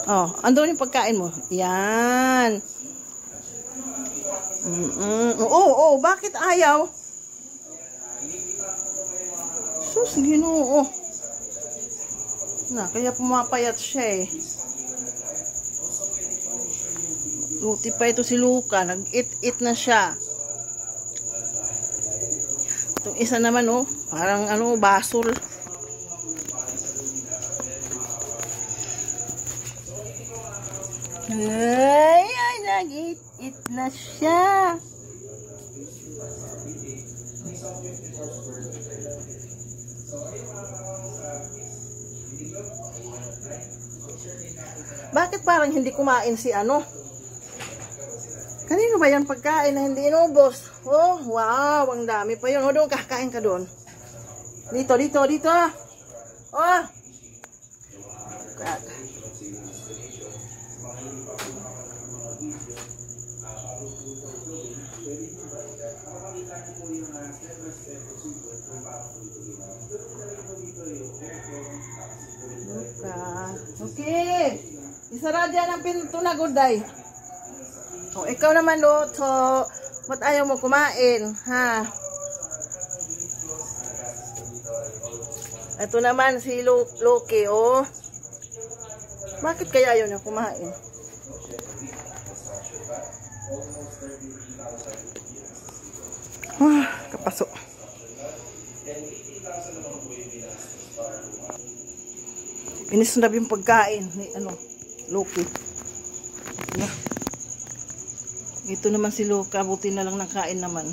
Oh, andun yung pagkain mo. Yan. Oo, bakit ayaw? Sus, Ginoo. Kaya pumapayat siya eh. Luti pa ito si Luca. Nag-eat na siya. Itong isa naman oh, parang basol. Ay, nag-eat na siya. Bakit parang hindi kumain si Kanino ba yan pagkain na hindi inubos? Oh, wow, ang dami pa yun. O, doon, kakain ka doon. Dito. Oh. God. Okay. Isara dyan ang pinto na, Guday. O, ikaw naman, Loto. Ba't ayaw mo kumain, ha? Ito naman si Loki, oh. Bakit kaya ayaw niya kumain? Kapasok. Inisnab yung pagkain ni Loki. Ito naman si Luca, buti na lang nakain naman.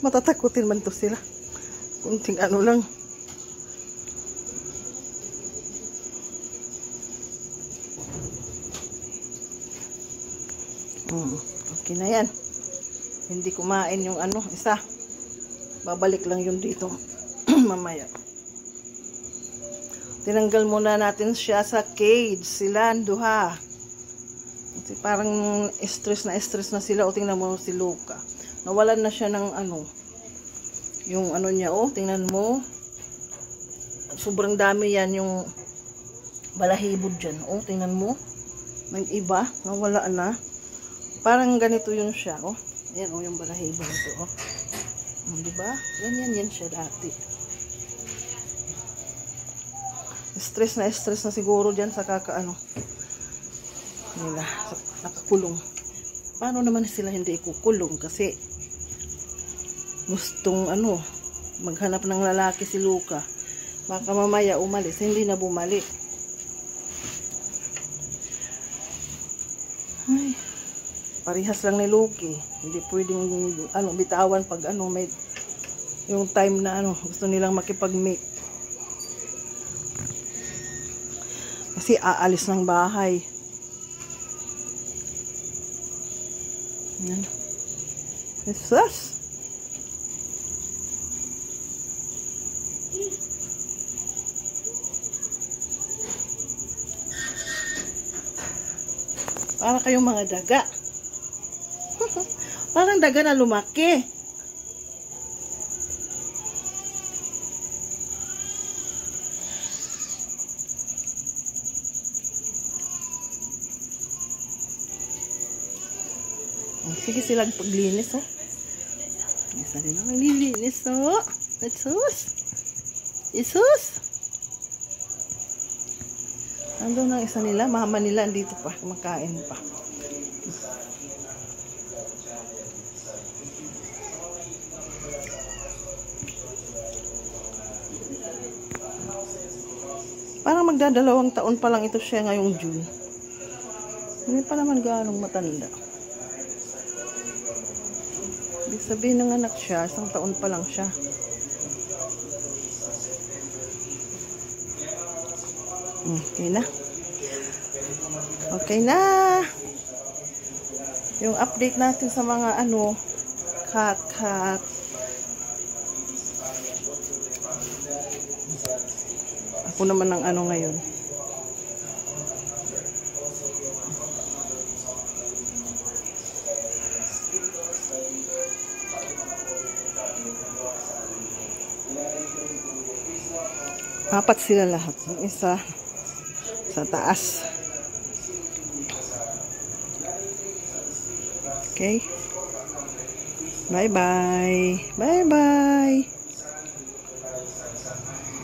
Matatakutin man to sila. Kunting lang. Okay na yan. Hindi kumain yung isa. Babalik lang yun dito. Mamaya. Tinanggal muna natin siya sa cage. Sila, duha. Kasi parang stress na sila. O, tingnan mo si Luca. Nawalan na siya ng yung niya, oh, tingnan mo. Sobrang dami yan yung balahibo dyan. Oh, tingnan mo. May iba, nawala na. Parang ganito yun siya, oh. Ayan, oh, yung balahibo nito, oh. Diba? Ganyan siya dati. Stress na siguro dyan sa nila, nakakulong. Paano naman sila hindi ikukulong? Kasi gustong maghanap ng lalaki si Luca. Baka mamaya umalis, hindi na bumalik. Ay, parihas lang ni Loki. Hindi pwedeng bitawan pag may yung time na gusto nilang makipag-mate. Kasi aalis ng bahay. Yan. Jesus. Para kayong mga daga. Parang daga na lumaki. Sige silang paglinis, oh. Isa rin ang nililinis, oh. Jesus. Ando na isa nila, mama nila andito pa, kumakain pa. Parang magdadalawang taon pa lang ito siya ngayong June. Hindi pa naman ganong matanda. Ibig sabihin ng anak siya, 1 taon pa lang siya. Okay na. Okay na. Yung update natin sa mga Cut, cut. Ako naman ang ano ngayon. Apat sila lahat. Yung isa sa taas. Okay. Bye-bye. Bye-bye.